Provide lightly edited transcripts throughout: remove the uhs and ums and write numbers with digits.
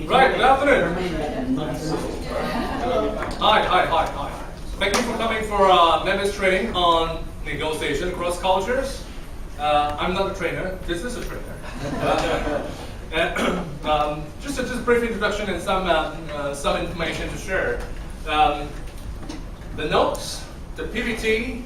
Right, good afternoon. Hi. Thank you for coming for members training on negotiation across cultures. I'm not a trainer, this is a trainer. Just a brief introduction and some information to share. The notes, the PPT,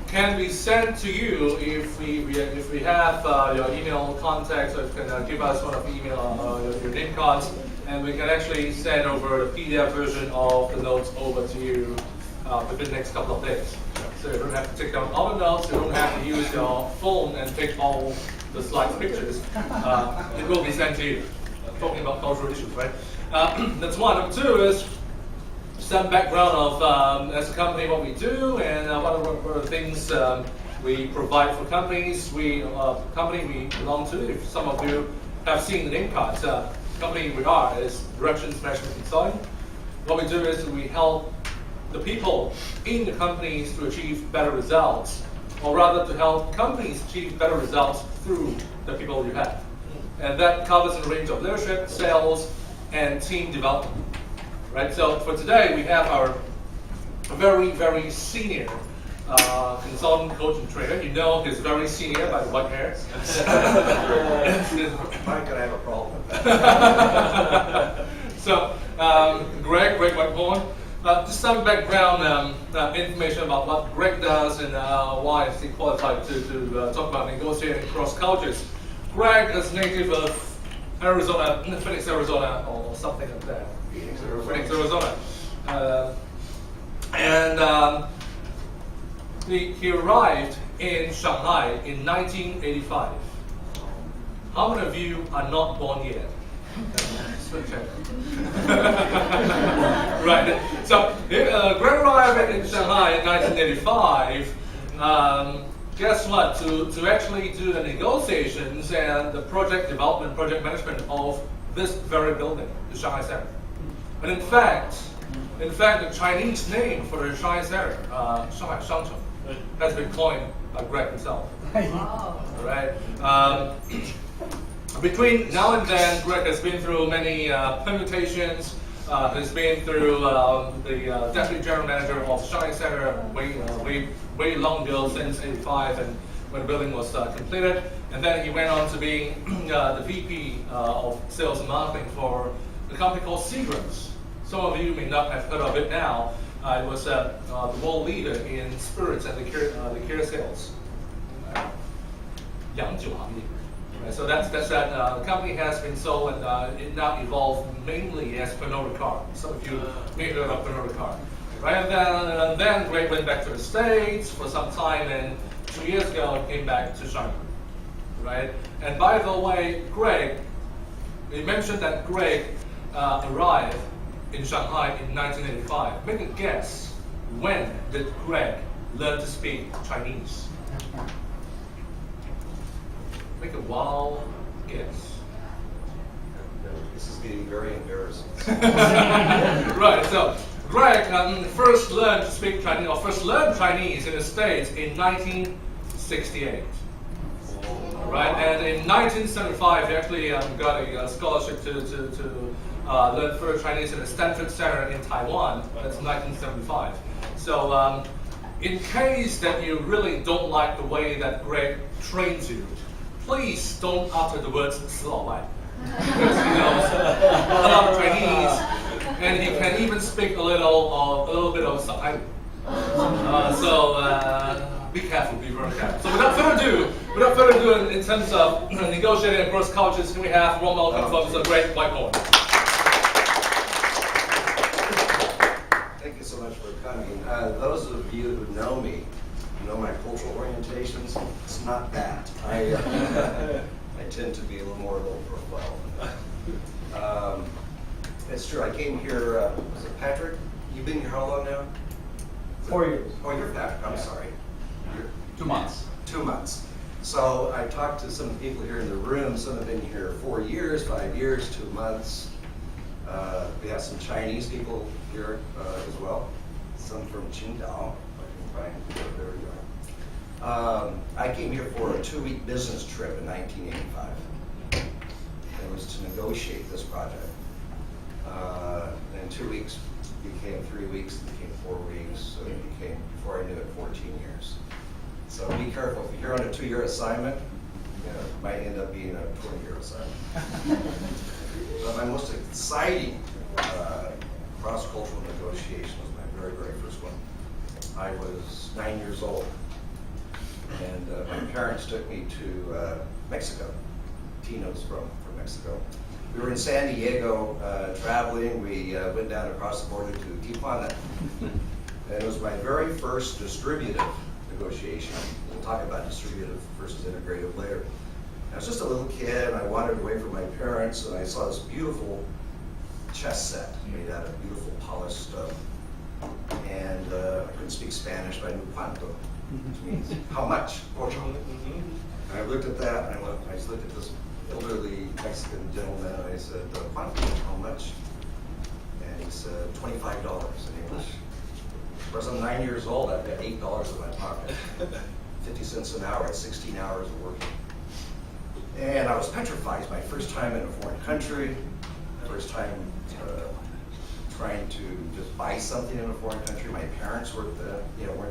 can be sent to you if we have your email contact, so you can give us one of the email your name cards, and we can actually send over the PDF version of the notes over to you within the next couple of days. So you don't have to take down all the notes, you don't have to use your phone and take all the slides pictures. It will be sent to you. Talking about cultural issues, right? That's one. Number two is some background of as a company what we do and what are the things we provide for companies. Company we belong to. If some of you have seen the name cards, the company we are is Directions Management Consulting. What we do is we help the people in the companies to achieve better results, or rather to help companies achieve better results through the people you have. And that covers a range of leadership, sales, and team development. Right, so for today we have our very senior consultant, coach, and trainer. You know he's very senior by the white hair. Mike and I have a problem with that. So Greg Whitehorn. Just some background information about what Greg does and why is he qualified to talk about negotiating across cultures. Greg is native of Arizona, Phoenix, Arizona, or something like that. Phoenix, Arizona. He arrived in Shanghai in 1985. How many of you are not born yet? Right. So Greg arrived in Shanghai in 1985. Guess what? To actually do the negotiations and the project development, project management of this very building, the Shanghai Center. And in fact, the Chinese name for the Shanghai Center, Shanghai Shangcheng, has been coined by Greg himself. Wow. Right. Between now and then, Greg has been through many permutations. Has been through the deputy general manager of the Shanghai Center way long ago, since '85, and when the building was completed. And then he went on to being the VP of sales and marketing for a company called Seagram's. Some of you may not have heard of it now. It was the world leader in spirits and liqueur sales. 洋酒行业. So that's that. The company has been sold and it now evolved mainly as Pernod Ricard. Some of you may have heard of Pernod Ricard. Right? And then Greg went back to the States for some time, and 2 years ago he came back to China. Right? And by the way, Greg, we mentioned that Greg arrived in Shanghai in 1985. Make a guess, when did Greg learn to speak Chinese? Make a wild guess. This is getting very embarrassing. Right, so Greg first learned to speak Chinese, or first learned Chinese in the States in 1968. Right, and in 1975 he actually got a scholarship to learn further Chinese in the Stanford Center in Taiwan. That's 1975. So in case that you really don't like the way that Greg trains you, please don't utter the words 死老外, because he knows a lot of Chinese, and he can even speak a little bit of Shanghai. So be careful, be very careful. So without further ado, in terms of negotiating across cultures, can we have warm welcome for the Greg Whitehorn? Thank you so much for coming. Those of you who know me, know my cultural orientations. It's not that. I tend to be a little more low profile. It's true. I came here. Was it Patrick? You've been here how long now? 4 years. Oh, you're Patrick. I'm sorry. 2 months. 2 months. So I talked to some people here in the room. Some have been here 4 years, 5 years, 2 months. We have some Chinese people here as well. Some from Qingdao. There we are. I came here for a 2-week business trip in 1985. It was to negotiate this project. And 2 weeks became 3 weeks, became 4 weeks, so it became, before I knew it, 14 years. So be careful, if you're on a 2-year assignment, it might end up being a 20-year assignment. But my most exciting cross-cultural negotiation was my very, very first one. I was 9 years old, and my parents took me to Mexico. Tino's from Mexico. We were in San Diego traveling. We went down across the border to Tijuana. And it was my very first distributive negotiation. We'll talk about distributive versus integrative later. I was just a little kid, and I wandered away from my parents, and I saw this beautiful chess set made out of beautiful polished stone. And I couldn't speak Spanish, but I knew cuánto, which means how much, ocho. And I looked at that, and I just looked at this elderly Mexican gentleman, and I said, cuánto, how much? And he said, $25 in English. Whereas I'm 9 years old, I've got $8 in my pocket. 50 cents an hour at 16 hours of working. And I was petrified. It's my first time in a foreign country, first time trying to just buy something in a foreign country. My parents weren't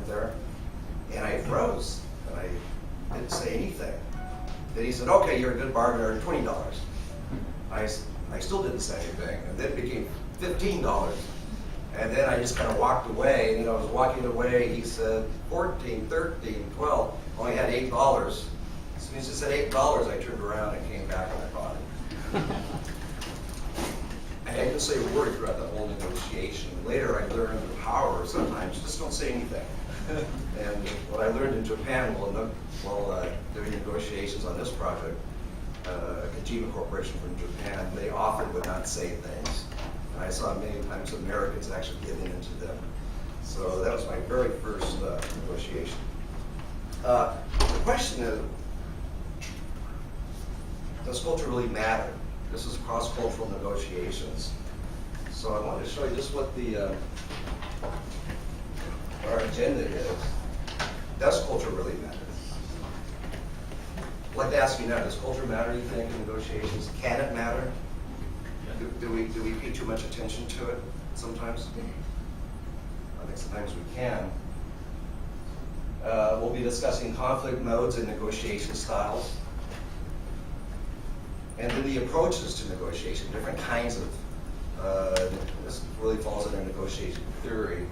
there. And I froze, and I didn't say anything. Then he said, okay, you're a good bargainer, $20. I still didn't say anything, and then it became $15. And then I just kind of walked away, and I was walking away, he said, 14, 13, 12, only had $8. As soon as he said $8, I turned around and came back and I bought it. I didn't say a word throughout the whole negotiation. Later I learned the power of sometimes just don't say anything. And what I learned in Japan while doing negotiations on this project, Kojima Corporation from Japan, they often would not say things. And I saw many times Americans actually giving into them. So that was my very first negotiation. The question is, does culture really matter? This is cross-cultural negotiations. So I wanted to show you just what our agenda is. Does culture really matter? I'd like to ask you now, does culture matter, you think, in negotiations? Can it matter? Do we pay too much attention to it sometimes? I think sometimes we can. We'll be discussing conflict modes and negotiation styles. And then the approaches to negotiation, different kinds of, this really falls under negotiation theory.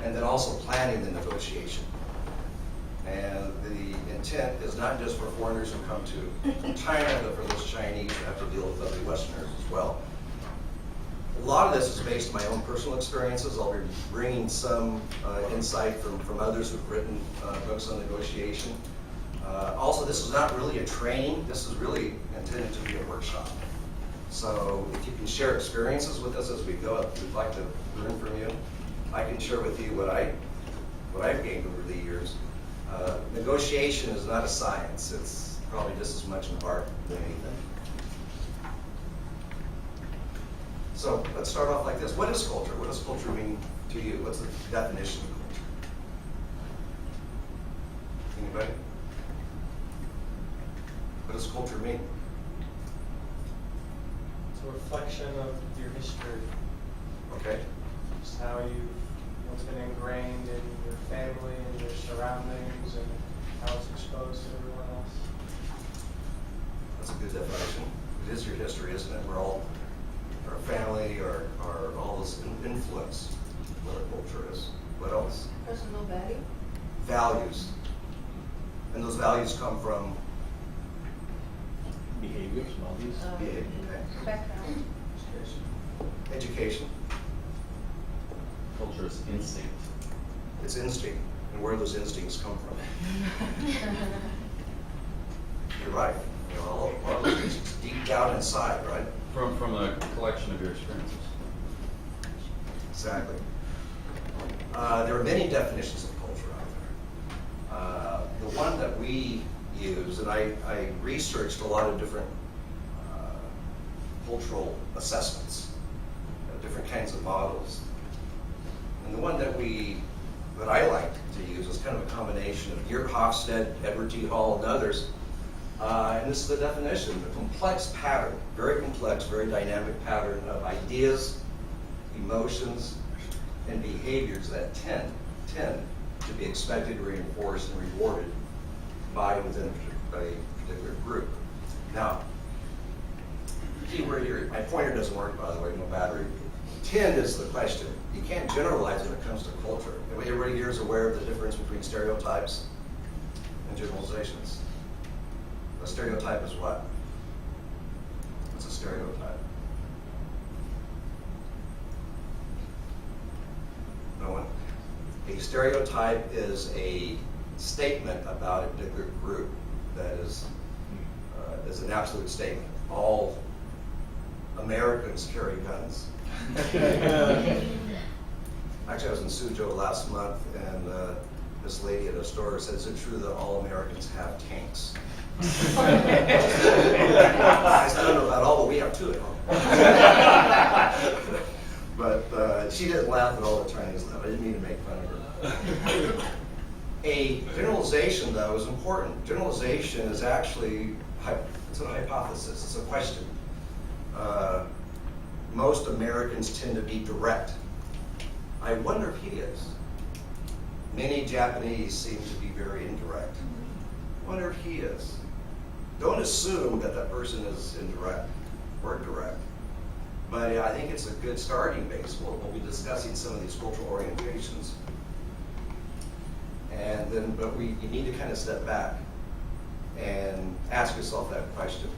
And then also planning the negotiation. And the intent is not just for foreigners who come to China, but for those Chinese who have to deal with other Westerners as well. A lot of this is based on my own personal experiences. I'll be bringing some insight from others who've written books on negotiation. Also, this is not really a training. This is really intended to be a workshop. So if you can share experiences with us as we go, we'd like to learn from you. I can share with you what I've gained over the years. Negotiation is not a science. It's probably just as much an art than anything. So let's start off like this. What is culture? What does culture mean to you? What's the definition of culture? Anybody? What does culture mean? It's a reflection of your history. Okay. Just what's been ingrained in your family and your surroundings and how it's exposed to everyone else. That's a good definition. It is your history, isn't it? We're all, our family, our all this influence, what our culture is. What else? Personal value. Values. And those values come from Behaviors, values. behavior. Background. Education. Culture is instinct. It's instinct. And where do those instincts come from? You're right. You know, all of those instincts deep down inside, right? From a collection of your experiences. Exactly. There are many definitions of culture out there. The one that we use, and I researched a lot of different cultural assessments, different kinds of models. And the one that I like to use is kind of a combination of Geert Hofstede, Edward T. Hall, and others. And this is the definition, the complex pattern, very complex, very dynamic pattern of ideas, emotions, and behaviors that tend to be expected, reinforced, and rewarded by within a particular group. Now, key word here, my pointer doesn't work, by the way, no battery. Tend is the question. You can't generalize when it comes to culture. Everybody here is aware of the difference between stereotypes and generalizations. A stereotype is what? What's a stereotype? No one? A stereotype is a statement about a particular group that is an absolute statement. All Americans carry guns. Actually, I was in Suzhou last month, and this lady at a store said, "Is it true that all Americans have tanks?" I said, "I don't know about all, but we have two at home." But she didn't laugh at all the Chinese laugh. I didn't mean to make fun of her. A generalization, though, is important. Generalization is actually, it's a hypothesis, it's a question. Most Americans tend to be direct. I wonder if he is. Many Japanese seem to be very indirect. I wonder if he is. Don't assume that that person is indirect or direct. But I think it's a good starting base. We'll be discussing some of these cultural orientations. And then, but you need to kind of step back and ask yourself that question.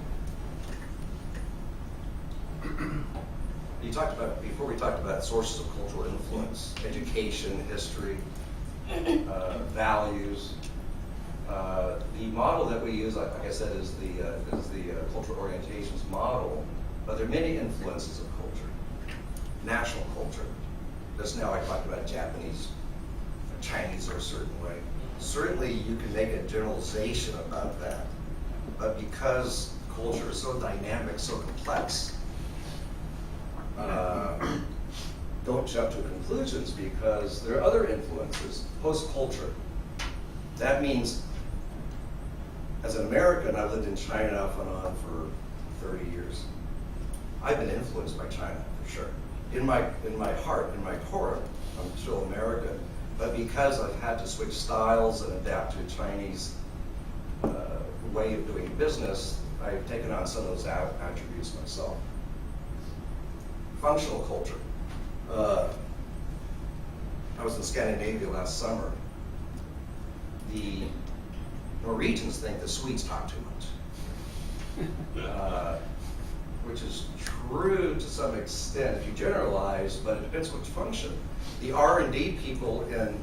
Before we talked about sources of cultural influence, education, history, values. The model that we use, like I said, is the cultural orientations model, but there are many influences of culture. National culture. Just now I talked about Japanese, Chinese are a certain way. Certainly you can make a generalization about that, but because culture is so dynamic, so complex, don't jump to conclusions because there are other influences. Post-culture. That means, as an American, I've lived in China off and on for 30 years. I've been influenced by China, for sure. In my heart, in my core, I'm still American. But because I've had to switch styles and adapt to a Chinese way of doing business, I've taken on some of those attributes myself. Functional culture. I was in Scandinavia last summer. The Norwegians think the Swedes talk too much, which is true to some extent if you generalize, but it depends which function. The R&D people in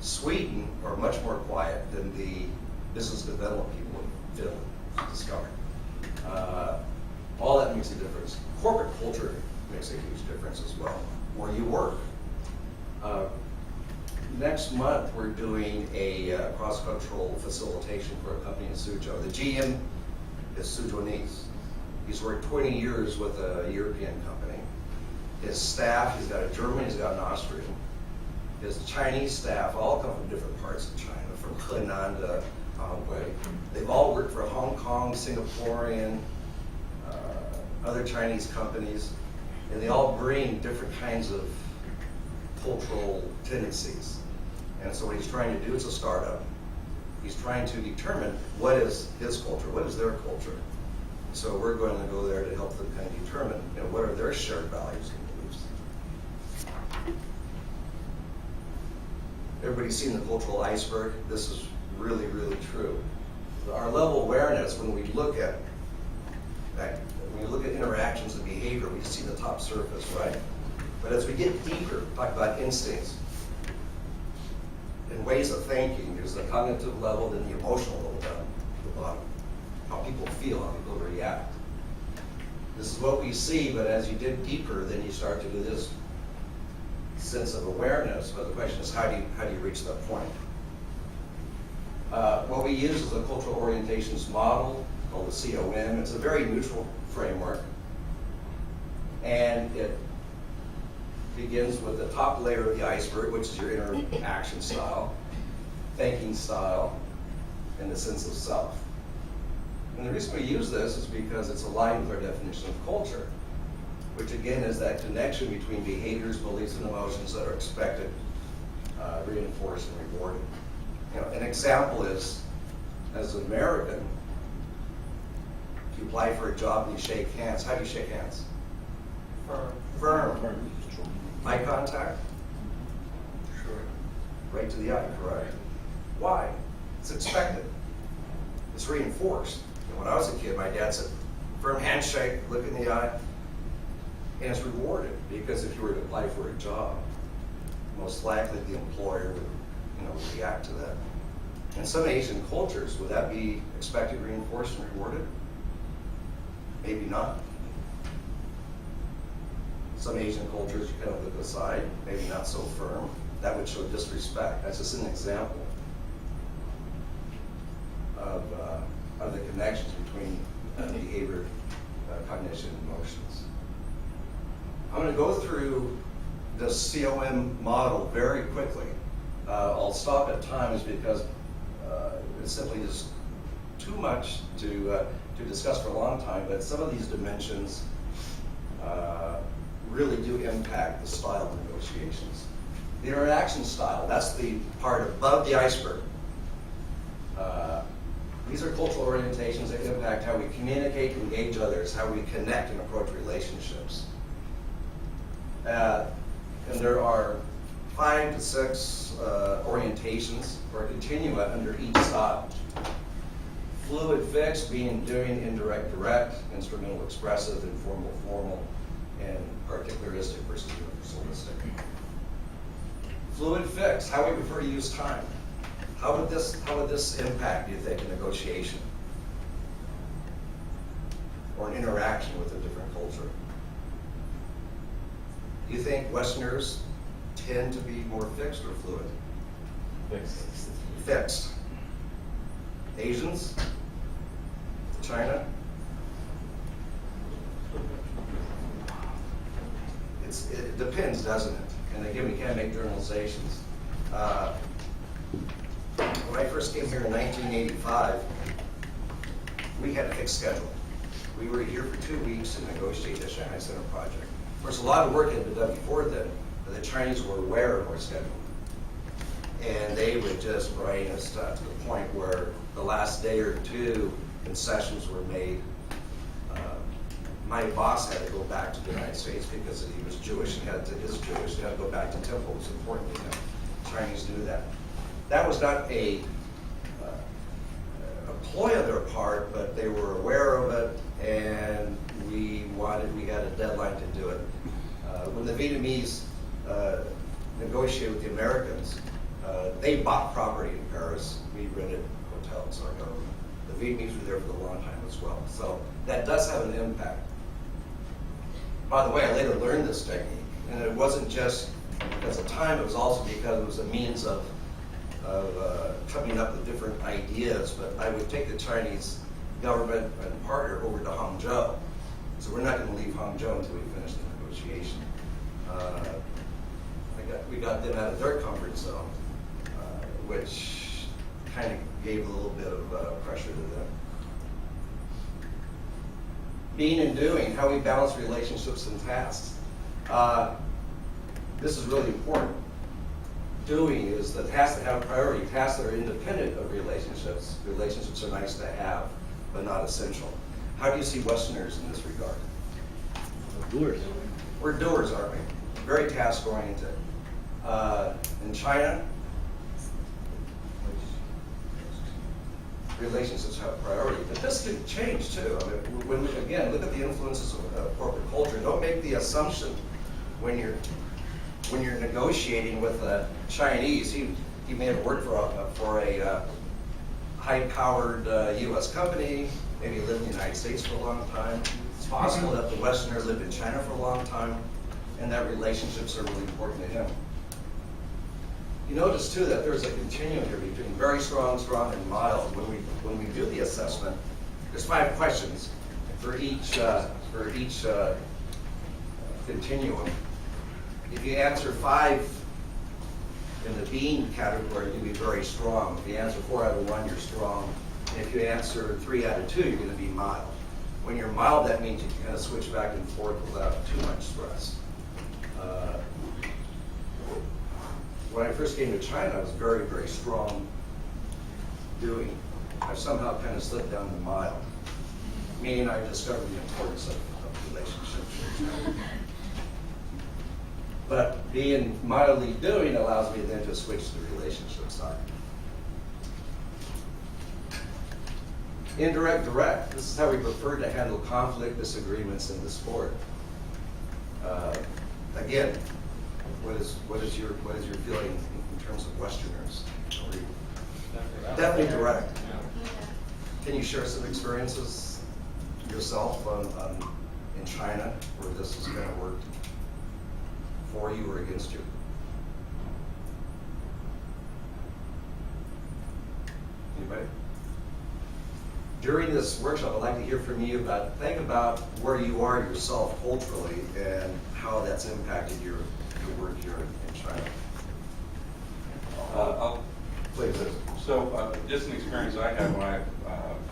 Sweden are much more quiet than the business development people in Finland discovered. All that makes a difference. Corporate culture makes a huge difference as well, where you work. Next month, we're doing a cross-cultural facilitation for a company in Suzhou. The GM is Suzhounese. He's worked 20 years with a European company. His staff, he's got a German, he's got an Austrian. His Chinese staff all come from different parts of China, from Henan to Anhui. They've all worked for Hong Kong, Singaporean, other Chinese companies, and they all bring different kinds of cultural tendencies. And so what he's trying to do is a startup. He's trying to determine what is his culture, what is their culture. So we're going to go there to help them kind of determine, what are their shared values and beliefs. Everybody's seen the cultural iceberg. This is really, really true. Our level of awareness, when we look at interactions and behavior, we see the top surface, right? But as we get deeper, talk about instincts and ways of thinking, there's the cognitive level, then the emotional level down at the bottom. How people feel, how people react. This is what we see, but as you dig deeper, then you start to do this sense of awareness. But the question is, how do you reach that point? What we use is a cultural orientations model called the COM. It's a very neutral framework, and it begins with the top layer of the iceberg, which is your interaction style, thinking style, and the sense of self. And the reason we use this is because it's aligned with our definition of culture, which again is that connection between behaviors, beliefs, and emotions that are expected, reinforced, and rewarded. You know, an example is, as an American, if you apply for a job and you shake hands, how do you shake hands? Firm. Eye contact? Sure. Right to the eye, correct? Why? It's expected. It's reinforced. And when I was a kid, my dad said, firm handshake, look in the eye. And it's rewarded, because if you were to apply for a job, most likely the employer would, react to that. In some Asian cultures, would that be expected, reinforced, and rewarded? Maybe not. Some Asian cultures, you kind of look aside, maybe not so firm. That would show disrespect. That's just an example of the connections between behavior, cognition, and emotions. I'm going to go through the COM model very quickly. I'll stop at times because it's simply just too much to discuss for a long time, but some of these dimensions really do impact the style of negotiations. The interaction style, that's the part above the iceberg. These are cultural orientations that impact how we communicate, engage others, how we connect and approach relationships. And there are 5 to 6 orientations or continua under each style. Fluid, fixed, being, doing, indirect, direct, instrumental, expressive, informal, formal, and particularistic versus universalistic. Fluid, fixed, how we prefer to use time. How would this impact, do you think, a negotiation or an interaction with a different culture? Do you think Westerners tend to be more fixed or fluid? Fixed. Fixed. Asians? China? It depends, doesn't it? And again, we can't make generalizations. When I first came here in 1985, we had a fixed schedule. We were here for 2 weeks to negotiate the Shanghai Center project. Of course, a lot of work had been done before then, but the Chinese were aware of our schedule. And they would just brain us to the point where the last day or two concessions were made. My boss had to go back to the United States because he was Jewish and is Jewish. He had to go back to temple. It was important to him. The Chinese knew that. That was not a ploy on their part, but they were aware of it, and we had a deadline to do it. When the Vietnamese negotiated with the Americans, they bought property in Paris. We rented hotels, our government. The Vietnamese were there for a long time as well. So that does have an impact. By the way, I later learned this technique, and it wasn't just because of time, it was also because it was a means of coming up with different ideas. But I would take the Chinese government and partner over to Hangzhou. So we're not going to leave Hangzhou until we finish the negotiation. We got them out of their comfort zone, which kind of gave a little bit of pressure to them. Being and doing, how we balance relationships and tasks. This is really important. Doing is the tasks that have priority, tasks that are independent of relationships. Relationships are nice to have, but not essential. How do you see Westerners in this regard? Doers. We're doers, aren't we? Very task-oriented. In China, relationships have priority, but this can change too. I mean, when we, again, look at the influences of corporate culture. Don't make the assumption when you're negotiating with a Chinese. He may have worked for a high-powered U.S. company. Maybe he lived in the United States for a long time. It's possible that the Westerner lived in China for a long time, and that relationships are really important to him. You notice too that there's a continuum here between very strong, and mild. When we do the assessment, there's 5 questions for each continuum. If you answer 5 in the being category, you'll be very strong. If you answer 4 out of 1, you're strong. If you answer 3 out of 2, you're going to be mild. When you're mild, that means you can kind of switch back and forth without too much stress. When I first came to China, I was very, very strong doing. I've somehow kind of slipped down to mild, meaning I discovered the importance of relationships. But being mildly doing allows me then to switch to the relationship side. Indirect, direct. This is how we prefer to handle conflict, disagreements in the sport. Again, what is your feeling in terms of Westerners? Definitely direct. Can you share some experiences yourself in China where this has kind of worked for you or against you? Anybody? During this workshop, I'd like to hear from you think about where you are yourself culturally and how that's impacted your work here in China. Please. So just an experience I had when I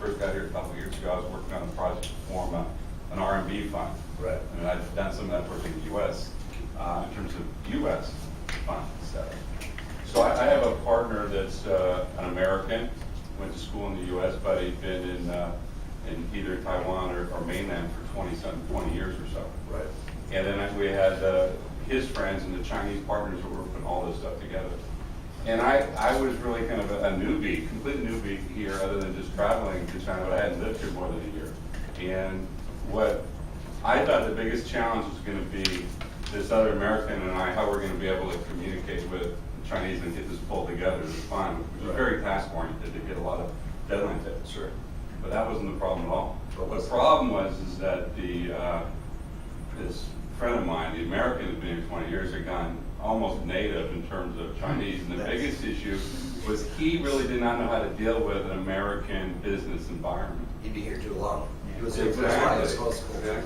first got here a couple of years ago. I was working on a project to form an R&B fund. Right. And I've done some of that work in the U.S. In terms of U.S. fund setup. So I have a partner that's an American, went to school in the U.S., but he'd been in either Taiwan or mainland for 20 years or so. Right. And then we had his friends and the Chinese partners who were putting all this stuff together. And I was really kind of a newbie, complete newbie here, other than just traveling to China, but I hadn't lived here more than a year. And what I thought the biggest challenge was going to be this other American and I, how we're going to be able to communicate with the Chinese and get this pulled together to fund, which was very task-oriented to get a lot of deadlines hit. Sure. But that wasn't the problem at all. What was The it? problem was is that this friend of mine, the American who's been here 20 years, had gone almost native in terms of Chinese. And the biggest issue was he really did not know how to deal with an American business environment. He'd be here too long. He was here for Exactly. his life.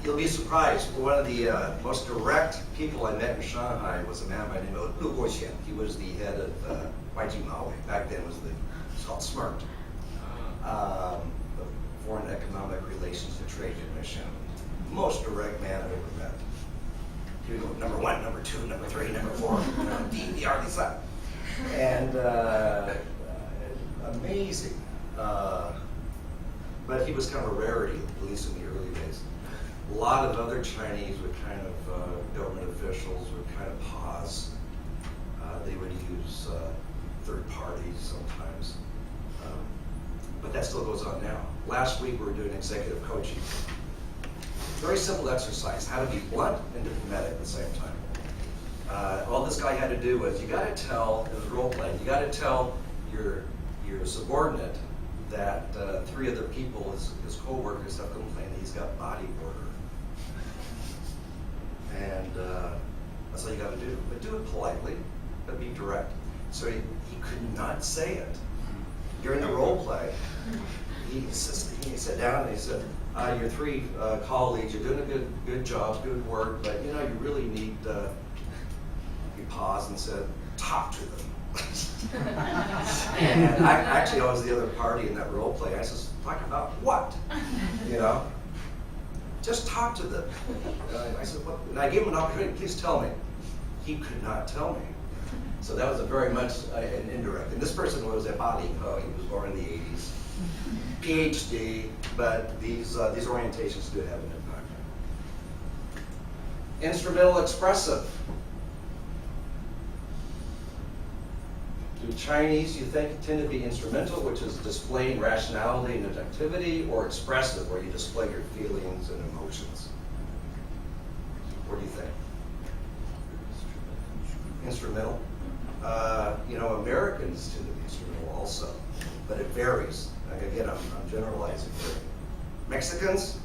You'll be surprised. One of the most direct people I met in Shanghai was a man by the name of Lu Guoxian. He was the head of YG Maui. Back then was it's called SMART, the Foreign Economic Relations and Trade Commission. Most direct man I've ever met. He would go number 1, number 2, number 3, number 4, D, the R, the S. And amazing. But he was kind of a rarity, at least in the early days. A lot of other Chinese would kind of, government officials would kind of pause. They would use third parties sometimes. But that still goes on now. Last week we were doing executive coaching. Very simple exercise, how to be blunt and diplomatic at the same time. All this guy had to do was, you got to tell, it was role playing, you got to tell your subordinate that 3 other people, his co-workers, have complained that he's got body odor. And that's all you got to do. But do it politely, but be direct. So he could not say it. During the role play, he sat down and he said, your 3 colleagues, you're doing a good job, good work, but you really need, he paused and said, talk to them. And actually I was the other party in that role play. I said, talk about what? Just talk to them. I said, what? And I gave him an opportunity, please tell me. He could not tell me. So that was a very much an indirect. And this person was a Bali Ho. He was born in the 80s. PhD, but these orientations do have an impact. Instrumental expressive. Do Chinese, you think, tend to be instrumental, which is displaying rationality and objectivity, or expressive, where you display your feelings and emotions? What do you think? Instrumental. Americans tend to be instrumental also, but it varies. Again, I'm generalizing here. Mexicans?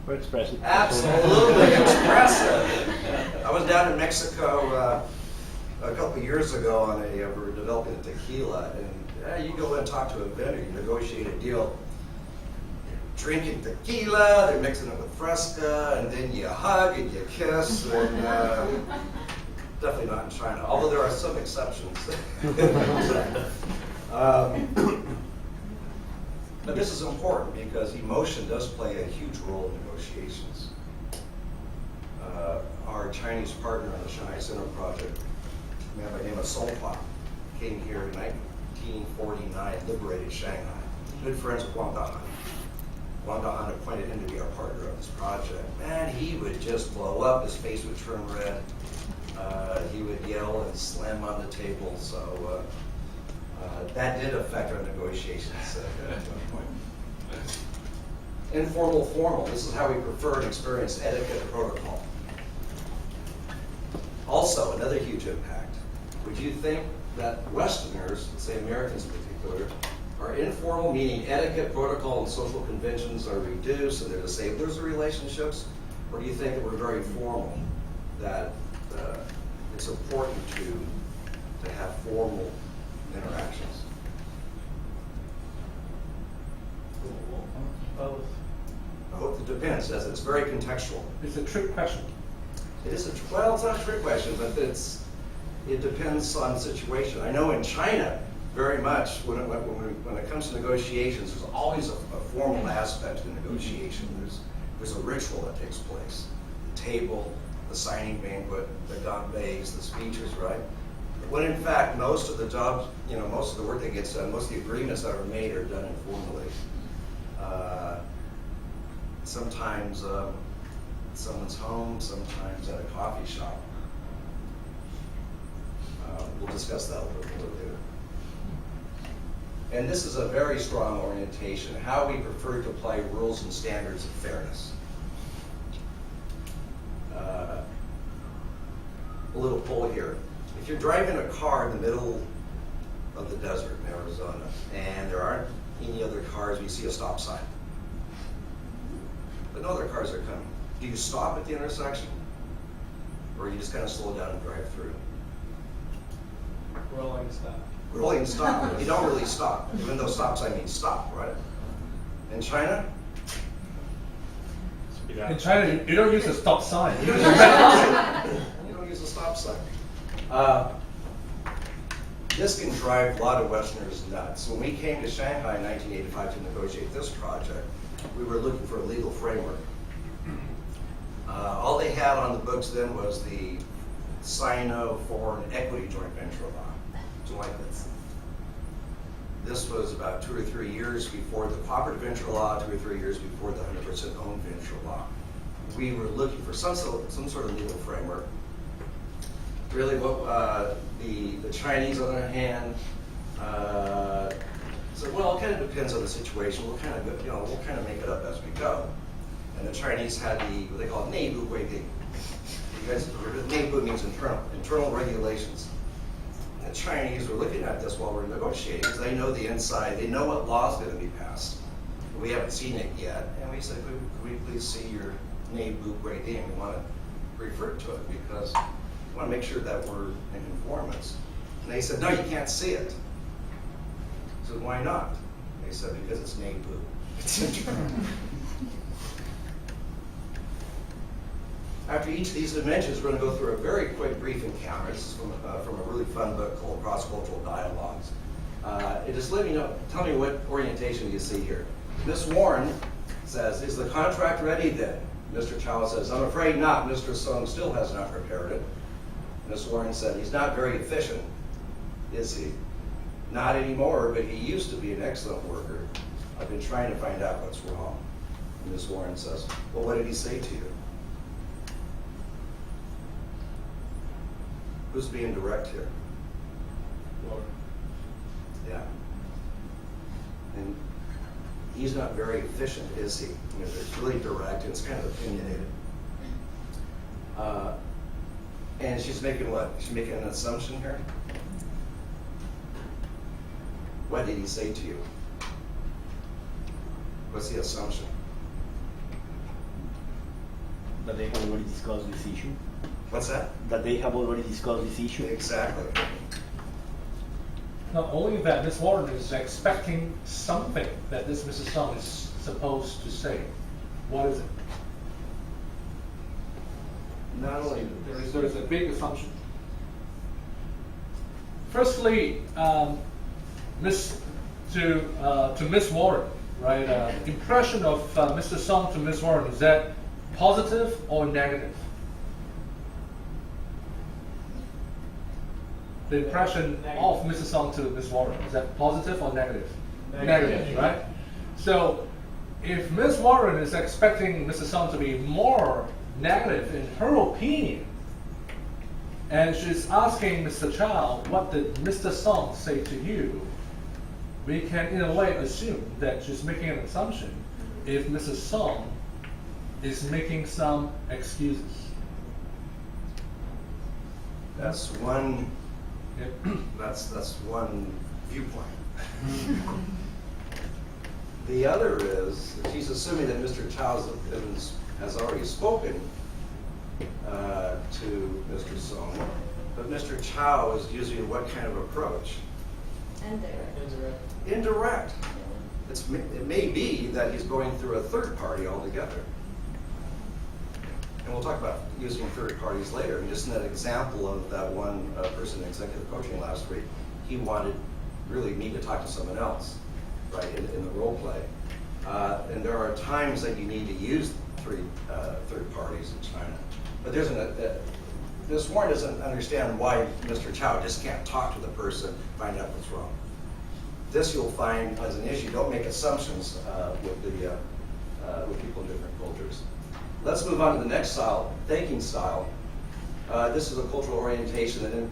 We're expressive. Absolutely expressive. I was down in Mexico a couple of years ago we were developing a tequila, and you go and talk to a vendor, you negotiate a deal. They're drinking tequila, they're mixing it with Fresca, and then you hug and you kiss, and definitely not in China, although there are some exceptions. But this is important because emotion does play a huge role in negotiations. Our Chinese partner on the Shanghai Center project, a man by the name of Song Hua, came here in 1949, liberated Shanghai. Good friends with Wang Dahan. Wang Dahan appointed him to be our partner of this project. Man, he would just blow up, his face would turn red. He would yell and slam on the table, so that did affect our negotiations at one point. Informal, formal, this is how we prefer and experience etiquette and protocol. Also, another huge impact. Would you think that Westerners, say Americans in particular, are informal, meaning etiquette, protocol, and social conventions are reduced and they're disablers of relationships? Or do you think that we're very formal, that it's important to have formal interactions? Both. Oh, it depends, as it's very contextual. It's a trick question. It is well, it's not a trick question, but it depends on the situation. I know in China, very much, when it comes to negotiations, there's always a formal aspect to negotiation. There's a ritual that takes place. The table, the signing banquet, the ganbeis, the speeches, right? When in fact, most of the jobs, most of the work that gets done, most of the agreements that are made are done informally. Sometimes someone's home, sometimes at a coffee shop. We'll discuss that a little bit later. And this is a very strong orientation, how we prefer to apply rules and standards of fairness. A little poll here. If you're driving a car in the middle of the desert in Arizona, and there aren't any other cars, you see a stop sign. But no other cars are coming. Do you stop at the intersection? Or you just kind of slow down and drive through? Rolling stop. Rolling stop. You don't really stop, even though stop sign means stop, right? In China? In China, you don't use a stop sign. You don't use a stop sign. This can drive a lot of Westerners nuts. When we came to Shanghai in 1985 to negotiate this project, we were looking for a legal framework. All they had on the books then was the Sino-Foreign Equity Joint Venture Law. Do you like this? This was about 2 or 3 years before the Cooperative Venture Law, 2 or 3 years before the 100% owned venture law. We were looking for some sort of legal framework. Really, what the Chinese, on their hand, said, well, it kind of depends on the situation. We'll kind of make it up as we go. And the Chinese had what they call 内部规定. You guys have heard of it? 内部means internal regulations. And the Chinese were looking at this while we're negotiating because they know the inside, they know what law is going to be passed. We haven't seen it yet, and we said, could we please see your 内部规定? We want to refer to it because we want to make sure that we're in conformance. And they said, no, you can't see it. I said, why not? They said, because it's 内部. It's internal. After each of these dimensions, we're going to go through a very quick, brief encounter. This is from a really fun book called Cross-Cultural Dialogues. Tell me what orientation you see here. Miss Warren says, is the contract ready then? Mr. Chow says, I'm afraid not. Mr. Song still has not prepared it. Miss Warren said, he's not very efficient, is he? Not anymore, but he used to be an excellent worker. I've been trying to find out what's wrong. And Miss Warren says, well, what did he say to you? Who's being direct here? Yeah. And he's not very efficient, is he? It's really direct and it's kind of opinionated. And she's making what? She's making an assumption here? What did he say to you? What's the assumption? That they have already discussed this issue. What's that? That they have already discussed this issue. Exactly. Not only that, Ms. Warren is expecting something that this Mrs. Song is supposed to say. What is it? Not only There is a big assumption. Firstly, to Ms. Warren, right? Impression of Mr. Song to Ms. Warren, is that positive or negative? The impression of Mr. Song to Ms. Warren, is that positive or negative? Negative. Right? So if Ms. Warren is expecting Mr. Song to be more negative in her opinion, and she's asking Mr. Chow, what did Mr. Song say to you? We can in a way assume that she's making an assumption if Mr. Song is making some excuses. That's one, Yep. that's one viewpoint. The other is, that she's assuming that Mr. Chow has already spoken to Mr. Song, but Mr. Chow is using what kind of approach? And there. Indirect. It may be that he's going through a third party altogether. And we'll talk about using third parties later. And just in that example of that one person in executive coaching last week, he wanted really me to talk to someone else, right, in the role play. And there are times that you need to use third parties in China. But Ms. Warren doesn't understand why Mr. Chow just can't talk to the person, find out what's wrong. This you'll find as an issue. Don't make assumptions with people in different cultures. Let's move on to the next style, thinking style. This is a cultural orientation and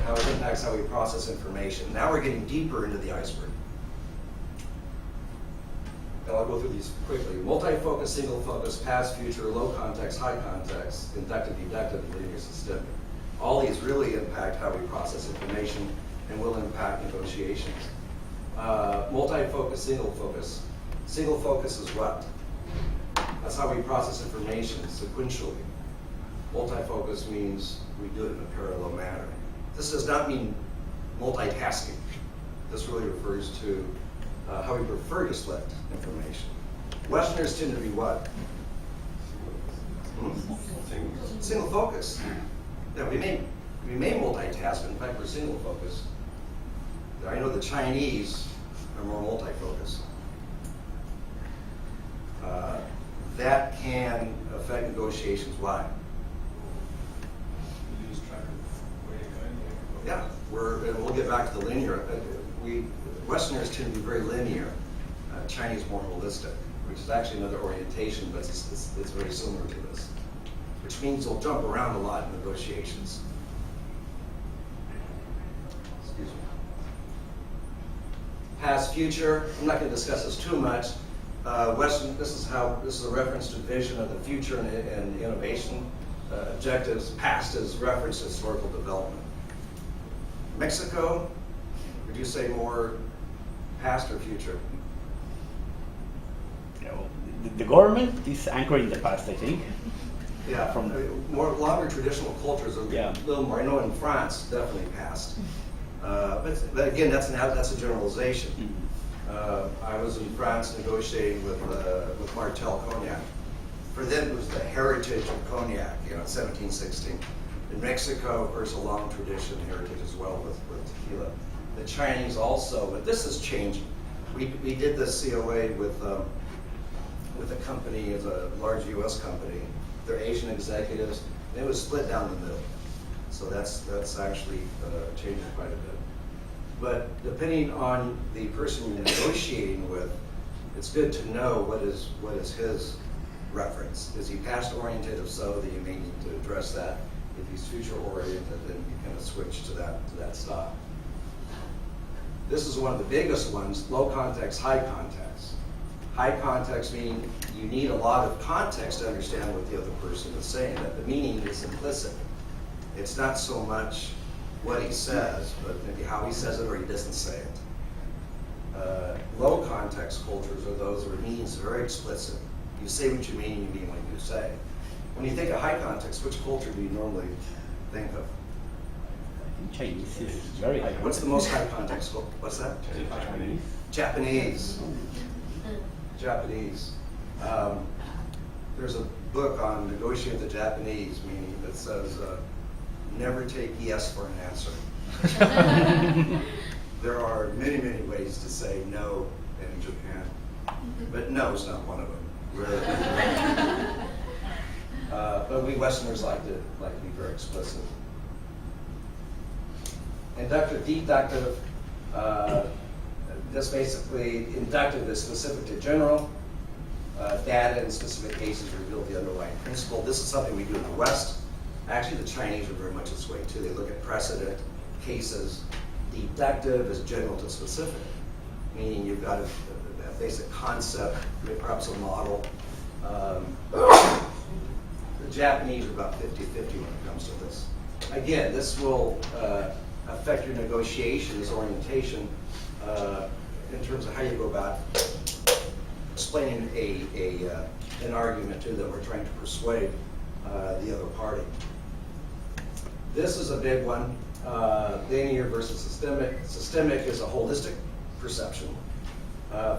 how it impacts how we process information. Now we're getting deeper into the iceberg. And I'll go through these quickly. Multi-focus, single focus, past, future, low context, high context, inductive, deductive, and linear systemic. All these really impact how we process information and will impact negotiations. Multi-focus, single focus. Single focus is what? That's how we process information sequentially. Multi-focus means we do it in a parallel manner. This does not mean multitasking. This really refers to how we prefer to select information. Westerners tend to be what? Single focus. Yeah, we may multitask, but in fact we're single focus. I know the Chinese are more multi-focused. That can affect negotiations. Why? You lose track of where you're going. Yeah, and we'll get back to the linear. Westerners tend to be very linear. Chinese more holistic, which is actually another orientation, but it's very similar to this. Which means they'll jump around a lot in negotiations. Excuse me. Past, future. I'm not going to discuss this too much. This is a reference to vision of the future and innovation objectives. Past is reference to historical development. Mexico, would you say more past or future? Yeah, well, the government is anchored in the past, I think. Yeah, From more longer traditional cultures are Yeah. a little more. I know in France, definitely past. But again, that's a generalization. I was in France negotiating with Martel Cognac. For them, it was the heritage of cognac, 1716. In Mexico, of course, a long tradition heritage as well with tequila. The Chinese also, but this is changing. We did this COA with a company, it's a large U.S. company. They're Asian executives, and it was split down the middle. So that's actually changing quite a bit. But depending on the person you're negotiating with, it's good to know what is his reference. Is he past oriented? If so, then you may need to address that. If he's future oriented, then you kind of switch to that style. This is one of the biggest ones: low context, high context. High context meaning you need a lot of context to understand what the other person is saying. That the meaning is implicit. It's not so much what he says, but maybe how he says it or he doesn't say it. Low context cultures are those where meanings are very explicit. You say what you mean, you mean what you say. When you think of high context, which culture do you normally think of? Chinese is very high. What's the most high context? What's that? Chinese. Japanese. Japanese. There's a book on negotiating with the Japanese, meaning that says, never take yes for an answer. There are many, many ways to say no in Japan. But no is not one of them. But we Westerners like to be very explicit. Inductive, deductive. This basically, inductive is specific to general. Data in specific cases reveal the underlying principle. This is something we do in the West. Actually, the Chinese are very much this way too. They look at precedent, cases. Deductive is general to specific, meaning you've got a basic concept, perhaps a model. The Japanese are about 50-50 when it comes to this. Again, this will affect your negotiations, orientation, in terms of how you go about explaining an argument to them or trying to persuade the other party. This is a big one, linear versus systemic. Systemic is a holistic perception,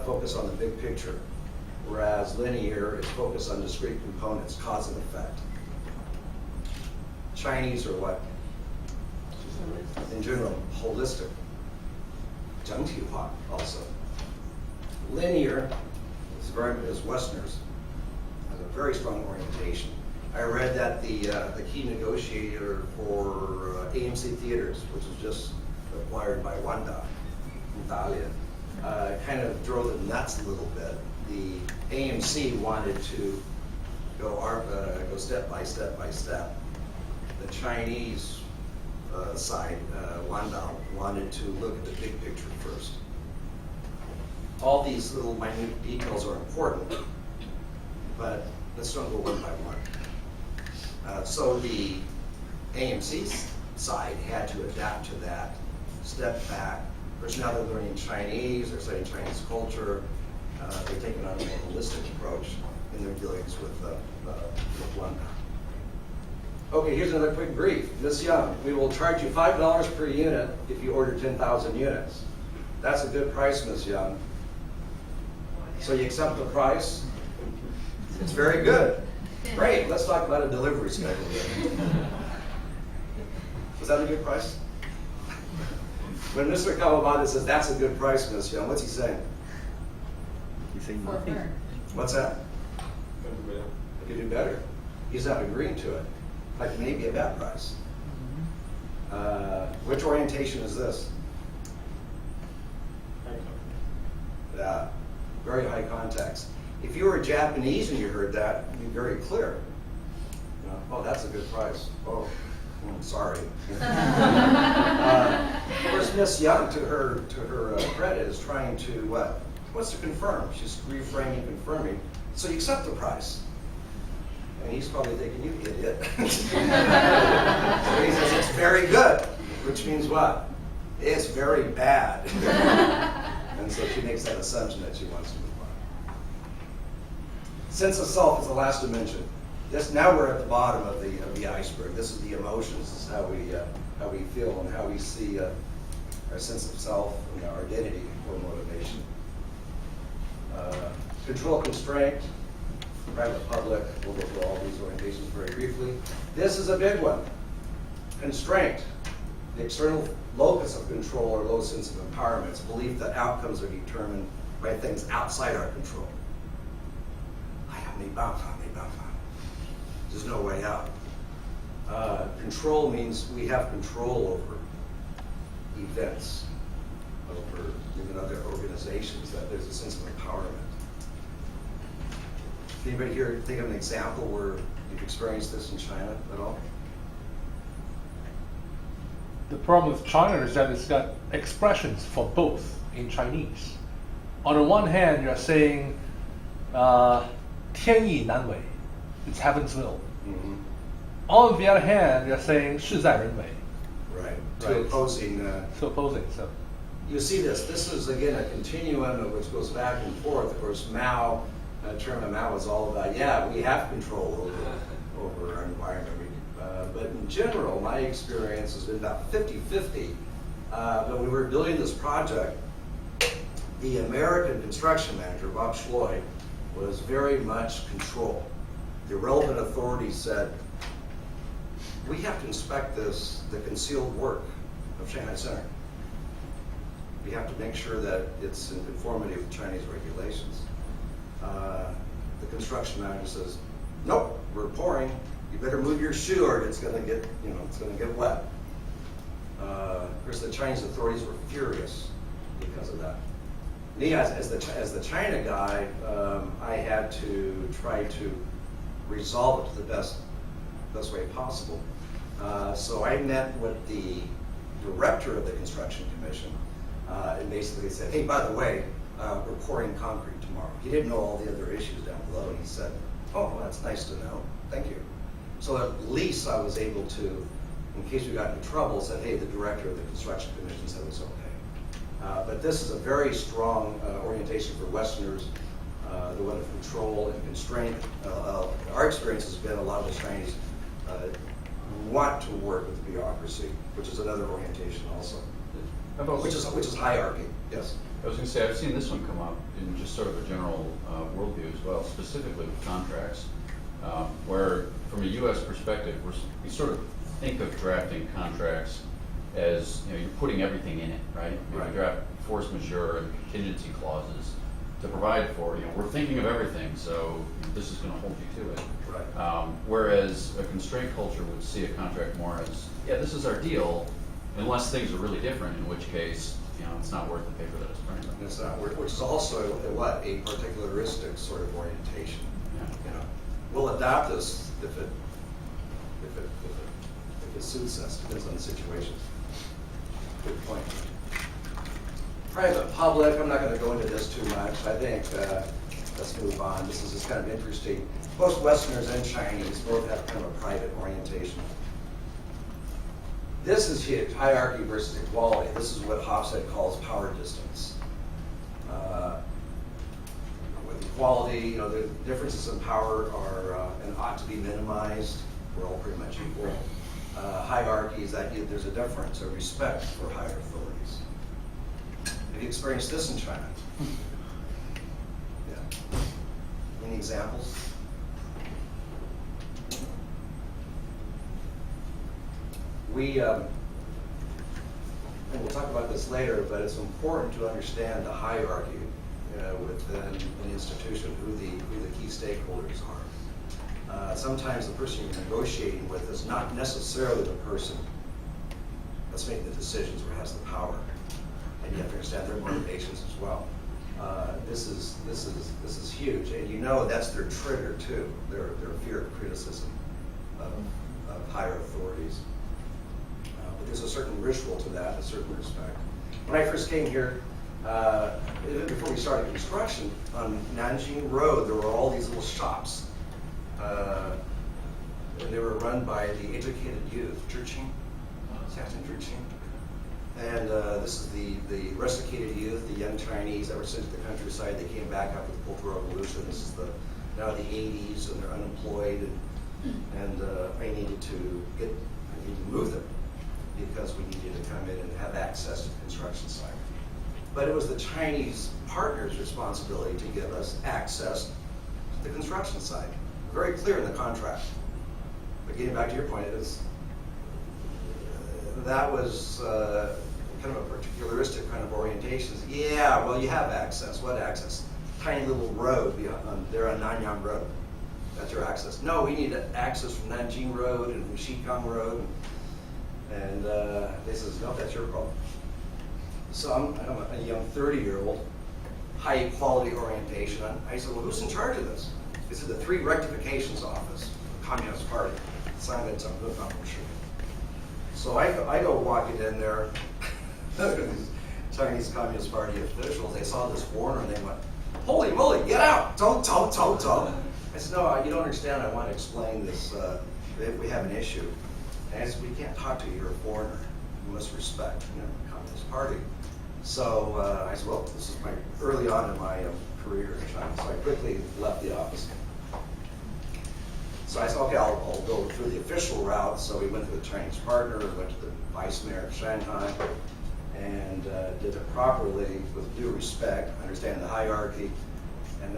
focus on the big picture, whereas linear is focused on discrete components, cause and effect. Chinese are what? In general, holistic. 整体化 also. Linear is Westerners, has a very strong orientation. I read that the key negotiator for AMC Theaters, which was just acquired by Wanda, Italia, kind of drove them nuts a little bit. The AMC wanted to go step by step by step. The Chinese side, Wanda, wanted to look at the big picture first. All these little minute details are important, but let's don't go one by one. So the AMC side had to adapt to that, step back. Of course, now they're learning Chinese, they're studying Chinese culture, they're taking on a more holistic approach in their dealings with Wanda. Okay, here's another quick brief. Ms. Young, we will charge you $5 per unit if you order 10,000 units. That's a good price, Ms. Young. So you accept the price? It's very good. Great, let's talk about a delivery schedule then. Was that a good price? When Mr. Kawabata says that's a good price, Ms. Young, what's he saying? He's saying For nothing. her. What's that? I could do better. He's not agreeing to it. Like maybe a bad price. Which orientation is this? Yeah, very high context. If you were Japanese and you heard that, you'd be very clear. You know, oh, that's a good price. Oh, sorry. Of course, Miss Young, to her credit, is trying to what? What's to confirm? She's reframing, confirming. So you accept the price. And he's probably thinking, you idiot. So he says, it's very good, which means what? It's very bad. And so she makes that assumption that she wants to move on. Sense of self is the last dimension. Now we're at the bottom of the iceberg. This is the emotions. This is how we feel and how we see our sense of self and our identity or motivation. Control, constraint, private, public. We'll go through all these orientations very briefly. This is a big one. Constraint. The external locus of control or low sense of empowerment. It's belief that outcomes are determined by things outside our control. There's no way out. Control means we have control over events, over even other organizations, that there's a sense of empowerment. Anybody here think of an example where you've experienced this in China at all? The problem with China is that it's got expressions for both in Chinese. On the one hand, you're saying 天意难违, it's heaven's will. Mm-hmm. On the other hand, you're saying 事在人为. Right. Two Right. opposing. So opposing. So You see this. This is again a continuum which goes back and forth. Of course, Mao, Chairman Mao was all about, yeah, we have control over our environment. But in general, my experience has been about 50-50. When we were building this project, the American construction manager, Bob Schloy, was very much control. The relevant authorities said, we have to inspect the concealed work of Shanghai Center. We have to make sure that it's in conformity with Chinese regulations. construction manager says, nope, we're pouring. You better move your shoe or it's gonna get, it's gonna get wet. Of course, the Chinese authorities were furious because of that. Me, as the China guy, I had to try to resolve it to the best way possible. So I met with the director of the construction commission and basically said, hey, by the way, we're pouring concrete tomorrow. He didn't know all the other issues down below, and he said, oh, well, that's nice to know. Thank you. So at least I was able to, in case we got into trouble, said, hey, the director of the construction commission said it was okay. But this is a very strong orientation for Westerners. They want to control and constrain. Our experience has been a lot of the Chinese want to work with bureaucracy, which is another orientation also, which is hierarchy. Yes. I was going to say, I've seen this one come up in just sort of a general worldview as well, specifically with contracts, where from a U.S. perspective, we sort of think of drafting contracts as, you're putting everything in it, right? Right. You draft force majeure and contingency clauses to provide for, we're thinking of everything, so this is going to hold you to it. Right. Whereas a constraint culture would see a contract more as, yeah, this is our deal, unless things are really different, in which case, it's not worth the paper that it's printed on. It's not, which is also a particularistic sort of orientation. Yeah. We'll adopt this if it suits us. Depends on the situation. Good point. Private, public. I'm not going to go into this too much. I think let's move on. This is just kind of interesting. Both Westerners and Chinese both have kind of a private orientation. This is huge, hierarchy versus equality. This is what Hofstede calls power distance. With equality, the differences in power are and ought to be minimized. We're all pretty much equal. Hierarchy is that there's a difference, a respect for higher authorities. Have you experienced this in China? Yeah. Any examples? And we'll talk about this later, but it's important to understand the hierarchy within an institution, who the key stakeholders are. Sometimes the person you're negotiating with is not necessarily the person that's making the decisions or has the power, and you have to understand their motivations as well. This is huge, and that's their trigger too. Their fear of criticism of higher authorities. But there's a certain ritual to that, a certain respect. When I first came here, even before we started construction, on Nanjing Road, there were all these little shops. And they were run by the educated youth, Zhiqing. And this is the rusticated youth, the young Chinese that were sent to the countryside. They came back after the Cultural Revolution. This is now the 80s, and they're unemployed, and I needed to move them because we needed to come in and have access to the construction site. But it was the Chinese partners' responsibility to give us access to the construction site. Very clear in the contract. But getting back to your point, that was kind of a particularistic kind of orientation. Yeah, well, you have access. What access? Tiny little road there on Nanyang Road. That's your access. No, we need access from Nanjing Road and from Xikang Road. And they says, no, that's your problem. So I'm a young 30-year-old, high quality orientation. I said, well, who's in charge of this? They said the 3 Rectifications Office, the Communist Party. So I go walking in there, these Chinese Communist Party officials, they saw this foreigner and they went, holy moly, get out, don't. I said, no, you don't understand, I want to explain this, we have an issue. And I said, we can't talk to you, you're a foreigner. You must respect the Communist Party. So I said, well, this is early on in my career in China, so I quickly left the office. So I said, okay, I'll go through the official route. So we went to the Chinese partner, went to the vice mayor of Shanghai, and did it properly with due respect, understanding the hierarchy. And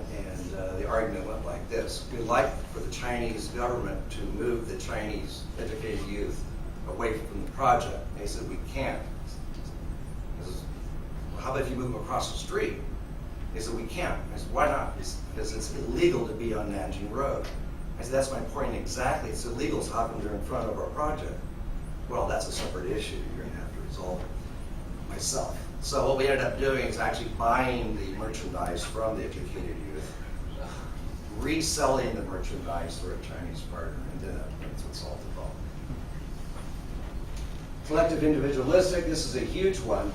the argument went like this. We'd like for the Chinese government to move the Chinese educated youth away from the project. And they said, we can't. I said, well, how about if you move them across the street? They said, we can't. I said, why not? Because it's illegal to be on Nanjing Road. I said, that's my point exactly. It's illegal, so how come they're in front of our project? Well, that's a separate issue. You're gonna have to resolve it myself. So what we ended up doing is actually buying the merchandise from the educated youth, reselling the merchandise through a Chinese partner, and then that's what solved the problem. Collective individualistic, this is a huge one.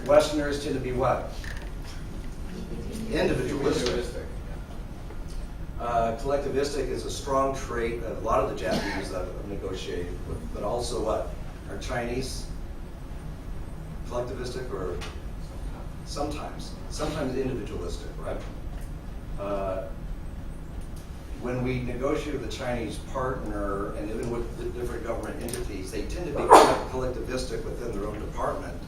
Westerners tend to be what? Individualistic. Collectivistic is a strong trait of a lot of the Japanese that I've negotiated with, but also what? Are Chinese collectivistic or sometimes individualistic, right? When we negotiate with a Chinese partner and even with the different government entities, they tend to be collectivistic within their own department,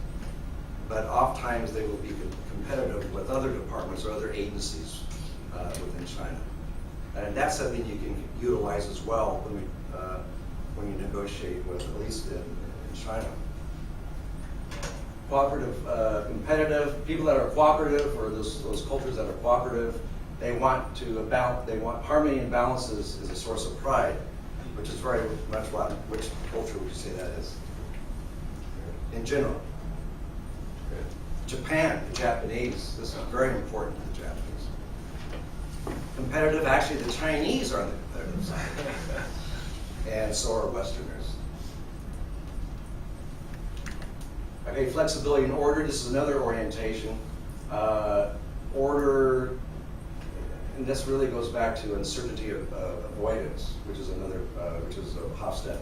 but oftentimes they will be competitive with other departments or other agencies within China. And that's something you can utilize as well when you negotiate with, at least in China. Cooperative, competitive, people that are cooperative, or those cultures that are cooperative, they want harmony and balance is a source of pride, which is very much which culture would you say that is? In general. Japan, the Japanese, this is very important to the Japanese. Competitive, actually the Chinese are on the competitive side. And so are Westerners. Okay, flexibility and order, this is another orientation. Order, and this really goes back to uncertainty of avoidance, which is Hofstede.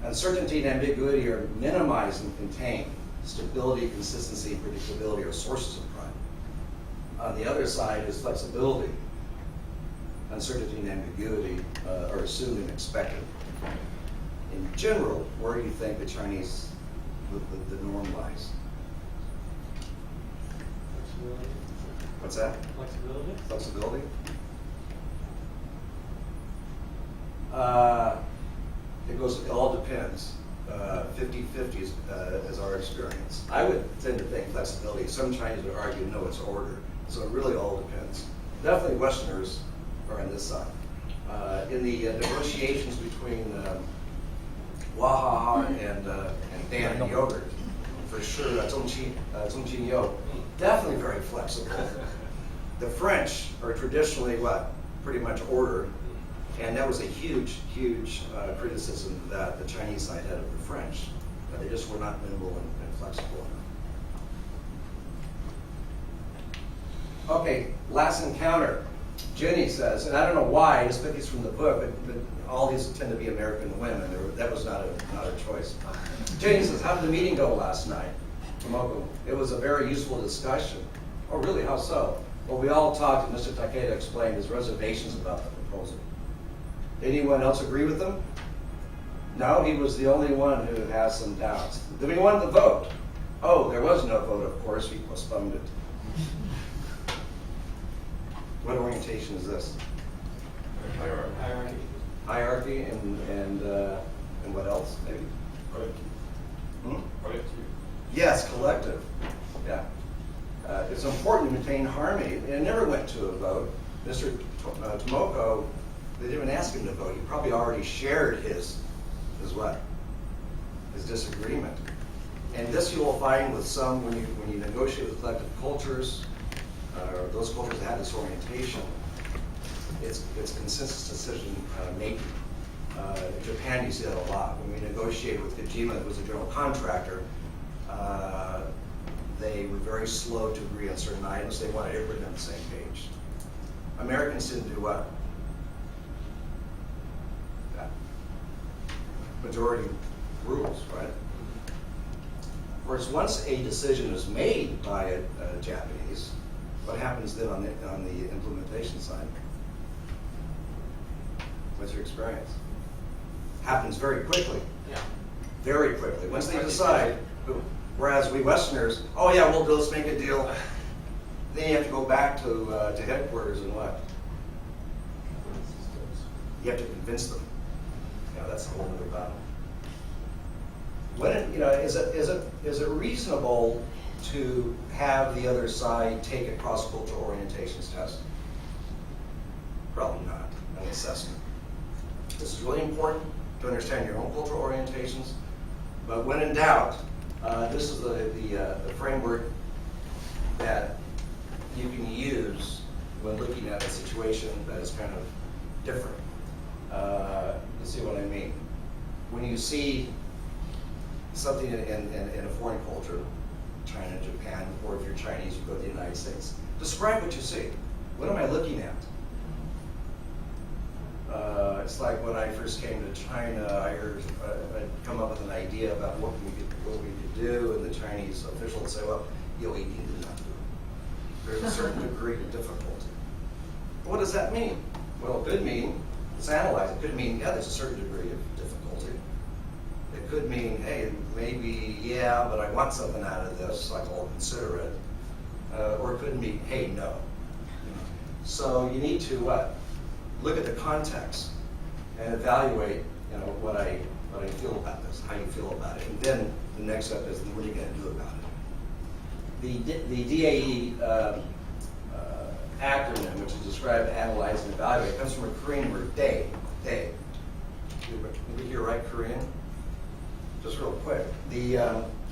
Uncertainty and ambiguity are minimized and contained. Stability, consistency, and predictability are sources of pride. On the other side is flexibility. Uncertainty and ambiguity are assumed and expected. In general, where do you think the Chinese, the norm lies? Flexibility. What's that? Flexibility. Flexibility? It all depends. 50-50 is our experience. I would tend to think flexibility. Some Chinese would argue, no, it's order. So it really all depends. Definitely Westerners are on this side. In the negotiations between Wahaha and Dan Yogurt, for sure, Zhongqing Yo, definitely very flexible. The French are traditionally what? Pretty much ordered. And that was a huge, huge criticism that the Chinese side had of the French, that they just were not nimble and flexible enough. Okay, last encounter. Jenny says, and I don't know why, I just picked these from the book, but all these tend to be American women. That was not a choice. Jenny says, how did the meeting go last night? Tomoko, it was a very useful discussion. Oh, really? How so? Well, we all talked, and Mr. Takeda explained his reservations about the proposal. Anyone else agree with them? No, he was the only one who has some doubts. Then we wanted the vote. Oh, there was no vote, of course. We postponed it. What orientation is this? Hierarchy. Hierarchy and what else? Maybe. Yes, collective. Yeah. It's important to maintain harmony. And it never went to a vote. Mr. Tomoko, they didn't even ask him to vote. He probably already shared his what? His disagreement. And this you will find with some when you negotiate with collective cultures, or those cultures that have this orientation. It's consensus decision making. In Japan, you see that a lot. When we negotiated with Kojima, who was a general contractor, they were very slow to agree on certain items. They wanted everybody on the same page. Americans didn't do what? Majority rules, right? Of course, once a decision is made by a Japanese, what happens then on the implementation side? What's your experience? Happens very quickly. Yeah. Very quickly. Once they decide, whereas we Westerners, oh yeah, let's make a deal. Then you have to go back to headquarters and what? You have to convince them. That's a whole other battle. When is it reasonable to have the other side take a cross-cultural orientations test? Probably not, an assessment. This is really important to understand your own cultural orientations, but when in doubt, this is the framework that you can use when looking at a situation that is kind of different. You see what I mean? When you see something in a foreign culture, China, Japan, or if you're Chinese, you go to the United States, describe what you see. What am I looking at? It's like when I first came to China, I'd come up with an idea about what we could do, and the Chinese official would say, well, you know, we need to not do it. There's a certain degree of difficulty. What does that mean? Well, it could mean, let's analyze it. It could mean, yeah, there's a certain degree of difficulty. It could mean, hey, maybe, yeah, but I want something out of this, like I'll consider it. Or it could mean, hey, no. So you need to what? Look at the context and evaluate, you know, what I feel about this, how you feel about it, and then the next step is what are you going to do about it. The DAE acronym, which is describe, analyze, and evaluate, comes from a Korean word, day. Did you hear right, Korean? Just real quick.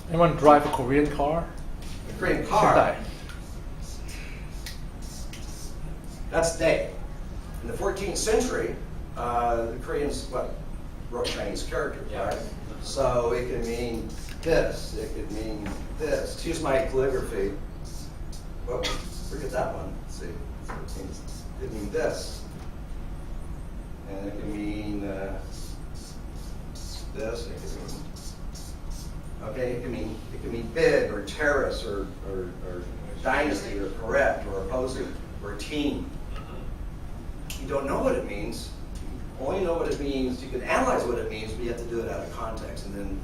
Anyone drive a Korean car? The Korean car, that's day. In the 14th century, the Koreans wrote Chinese characters, right? So it could mean this, it could mean this. To use my calligraphy, well, forget that one. Let's see, it could mean this, and it can mean this. It could mean, okay, it can mean big or terrace or dynasty or correct or opposing or team. You don't know what it means. You only know what it means. You can analyze what it means, but you have to do it out of context and then